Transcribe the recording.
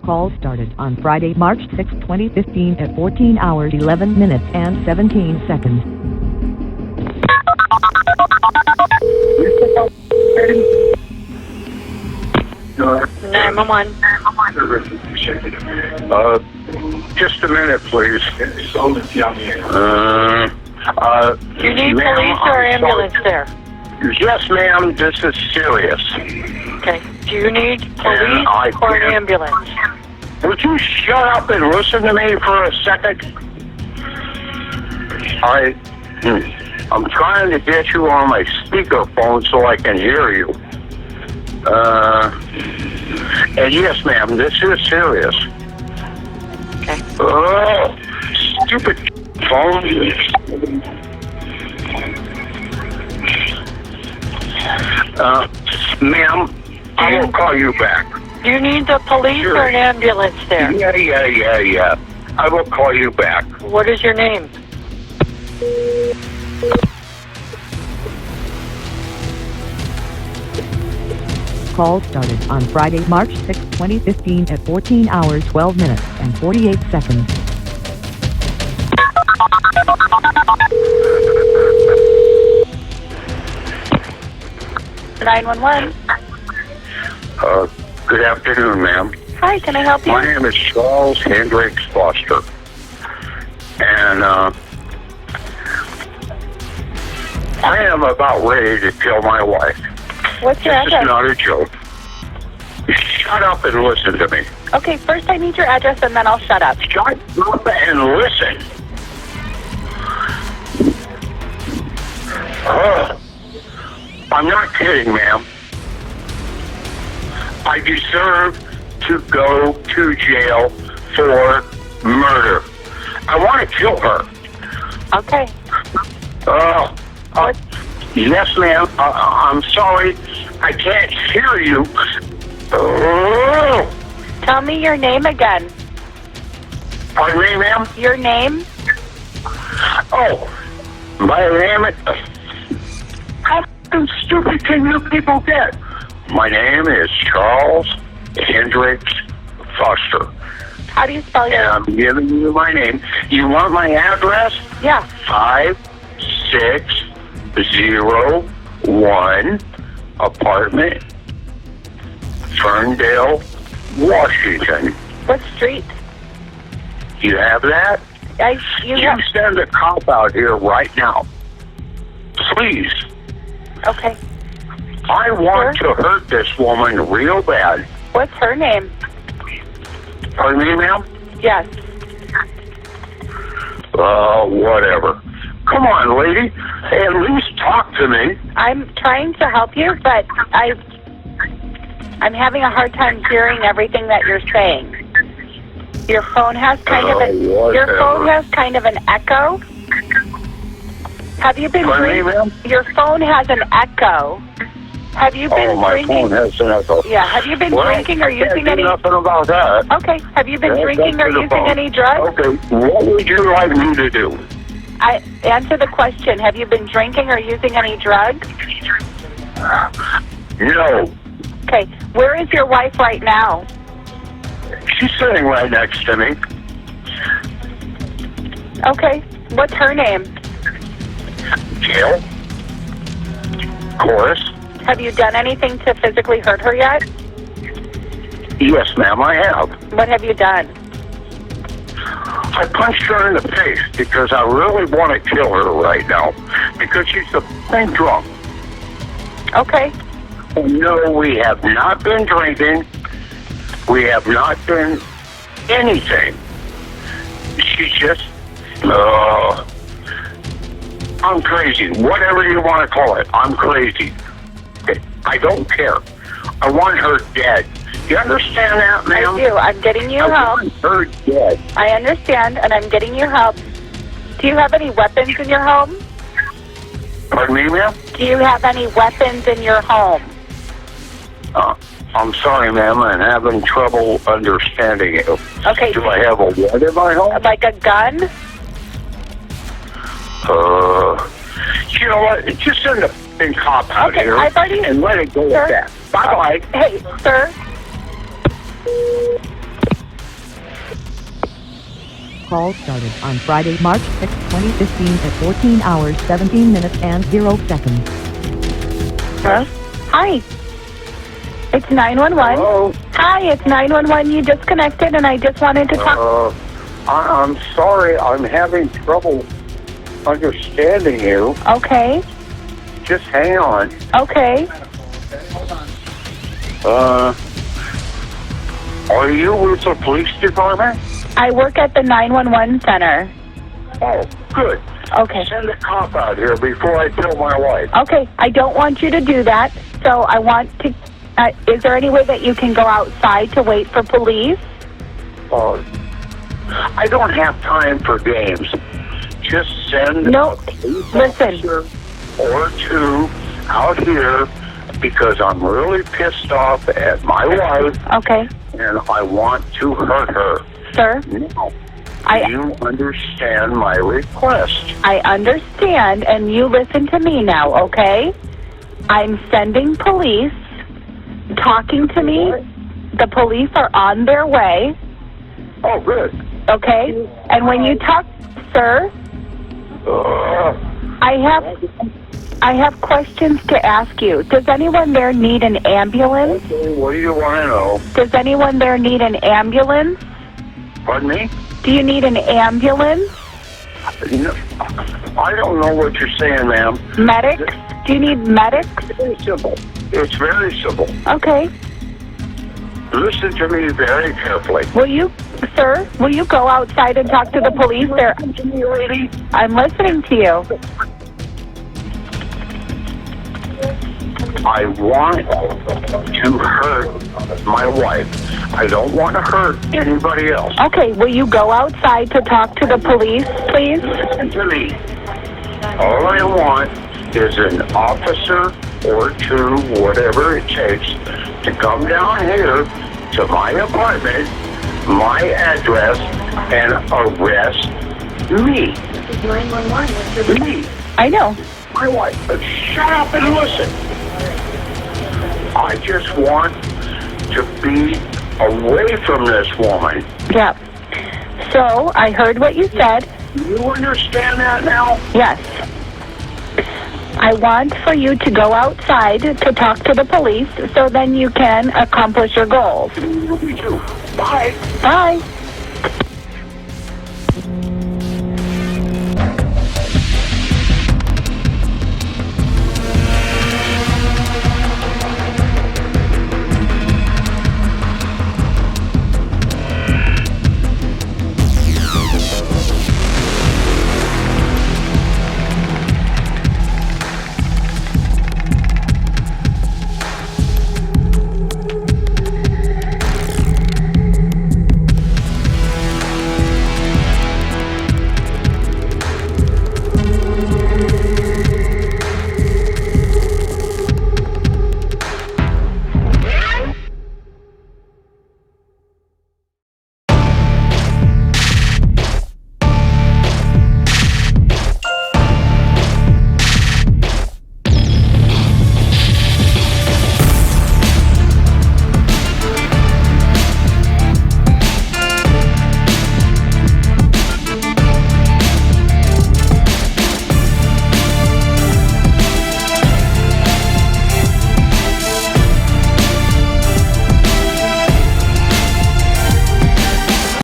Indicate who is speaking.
Speaker 1: Call started on Friday, March 6, 2015 at 14 hours 11 minutes and 17 seconds.
Speaker 2: Just a minute, please.
Speaker 3: Do you need police or ambulance there?
Speaker 2: Yes, ma'am. This is serious.
Speaker 3: Okay. Do you need police or ambulance?
Speaker 2: Would you shut up and listen to me for a second? I'm trying to get you on my speakerphone so I can hear you. And yes, ma'am, this is serious.
Speaker 3: Okay.
Speaker 2: Oh, stupid phone. Ma'am, I will call you back.
Speaker 3: Do you need the police or an ambulance there?
Speaker 2: Yeah. I will call you back.
Speaker 3: What is your name?
Speaker 1: Call started on Friday, March 6, 2015 at 14 hours 12 minutes and 48 seconds.
Speaker 2: Good afternoon, ma'am.
Speaker 3: Hi, can I help you?
Speaker 2: My name is Charles Hendricks Foster. And, I am about ready to kill my wife.
Speaker 3: What's your
Speaker 2: This is
Speaker 3: address?
Speaker 2: not a joke. Shut up and listen to me.
Speaker 3: Okay, first I need your address and then I'll shut up.
Speaker 2: Shut up and listen. I'm not kidding, ma'am. I deserve to go to jail for murder. I want to kill her.
Speaker 3: Okay.
Speaker 2: Yes, ma'am. I'm sorry. I can't hear you.
Speaker 3: Tell me your name again.
Speaker 2: Pardon me, ma'am?
Speaker 3: Your name?
Speaker 2: Oh, my name is... How stupid can you people get? My name is Charles Hendricks Foster.
Speaker 3: How do you spell your
Speaker 2: And I'm giving you my name. You want my address?
Speaker 3: Yeah.
Speaker 2: 5601 apartment, Ferndale, Washington.
Speaker 3: What street?
Speaker 2: You have that? You send a cop out here right now. Please.
Speaker 3: Okay.
Speaker 2: I want to hurt this woman real bad.
Speaker 3: What's her name?
Speaker 2: Pardon me, ma'am?
Speaker 3: Yes.
Speaker 2: Whatever. Come on, lady. At least talk to me.
Speaker 3: I'm trying to help you, but I'm having a hard time hearing everything that you're saying. Your phone has kind of an echo. Have you been drinking? Your phone has an echo. Have you been drinking?
Speaker 2: My phone has an echo.
Speaker 3: Yeah. Have you been drinking or using any?
Speaker 2: Nothing about that.
Speaker 3: Okay. Have you been drinking or using any drugs?
Speaker 2: Okay. What would you like me to do?
Speaker 3: Answer the question. Have you been drinking or using any drugs?
Speaker 2: No.
Speaker 3: Okay. Where is your wife right now?
Speaker 2: She's sitting right next to me.
Speaker 3: Okay. What's her name?
Speaker 2: Jill. Chorus.
Speaker 3: Have you done anything to physically hurt her yet?
Speaker 2: Yes, ma'am, I have.
Speaker 3: What have you done?
Speaker 2: I punched her in the face because I really want to kill her right now because she's a pink drunk.
Speaker 3: Okay.
Speaker 2: No, we have not been drinking. We have not been anything. She's just, I'm crazy. Whatever you want to call it, I'm crazy. I don't care. I want her dead. You understand that, ma'am?
Speaker 3: I do. I'm getting you help.
Speaker 2: I want her dead.
Speaker 3: I understand, and I'm getting you help. Do you have any weapons in your home?
Speaker 2: Pardon me, ma'am?
Speaker 3: Do you have any weapons in your home?
Speaker 2: I'm sorry, ma'am. I'm having trouble understanding you.
Speaker 3: Okay.
Speaker 2: Do I have a what in my home?
Speaker 3: Like a gun?
Speaker 2: You know what? Just send a f***ing cop out here and let it go with that. Bye-bye.
Speaker 3: Hey, sir.
Speaker 1: call started on Friday, March 6, 2015 at 14 hours, 17 minutes and 0 seconds.
Speaker 3: Hello? Hi. It's 911.
Speaker 2: Hello?
Speaker 3: Hi, it's 911. You disconnected and I just wanted to talk.
Speaker 2: I'm sorry. I'm having trouble understanding you.
Speaker 3: Okay.
Speaker 2: Just hang on.
Speaker 3: Okay.
Speaker 2: Are you with the police department?
Speaker 3: I work at the 911 center.
Speaker 2: Oh, good.
Speaker 3: Okay.
Speaker 2: Send a cop out here before I kill my wife.
Speaker 3: Okay. I don't want you to do that. So I want to... is there any way that you can go outside to wait for police?
Speaker 2: I don't have time for games. Just send
Speaker 3: No.
Speaker 2: a police
Speaker 3: Listen.
Speaker 2: officer or two out here because I'm really pissed off at my wife
Speaker 3: Okay.
Speaker 2: and I want to hurt her.
Speaker 3: Sir,
Speaker 2: Now,
Speaker 3: I-
Speaker 2: do you understand my request?
Speaker 3: I understand, and you listen to me now, okay? I'm sending police talking to me. The police are on their way,
Speaker 2: Oh, good.
Speaker 3: okay? And when you talk, sir, I have questions to ask you. Does anyone there need an ambulance?
Speaker 2: What do you want to know?
Speaker 3: Does anyone there need an ambulance?
Speaker 2: Pardon me?
Speaker 3: Do you need an ambulance?
Speaker 2: No, I don't know what you're saying, ma'am.
Speaker 3: Medics? Do you need medics?
Speaker 2: It's very simple. It's very simple.
Speaker 3: Okay.
Speaker 2: Listen to me very carefully.
Speaker 3: Will you, sir, will you go outside and talk to the police? There,
Speaker 2: Listen to me, lady.
Speaker 3: I'm listening to you.
Speaker 2: I want to hurt my wife. I don't want to hurt anybody else.
Speaker 3: Okay, will you go outside to talk to the police, please?
Speaker 2: Listen to me. All I want is an officer or two, whatever it takes, to come down here to my apartment, my address, and arrest me.
Speaker 4: This is 911. What's your
Speaker 2: Me.
Speaker 3: I know.
Speaker 2: My wife. Shut up and listen. I just want to be away from this woman.
Speaker 3: Yeah. So, I heard what you said.
Speaker 2: You understand that now?
Speaker 3: Yes. I want for you to go outside to talk to the police so then you can accomplish your goals.
Speaker 2: You too. Bye.
Speaker 3: Bye.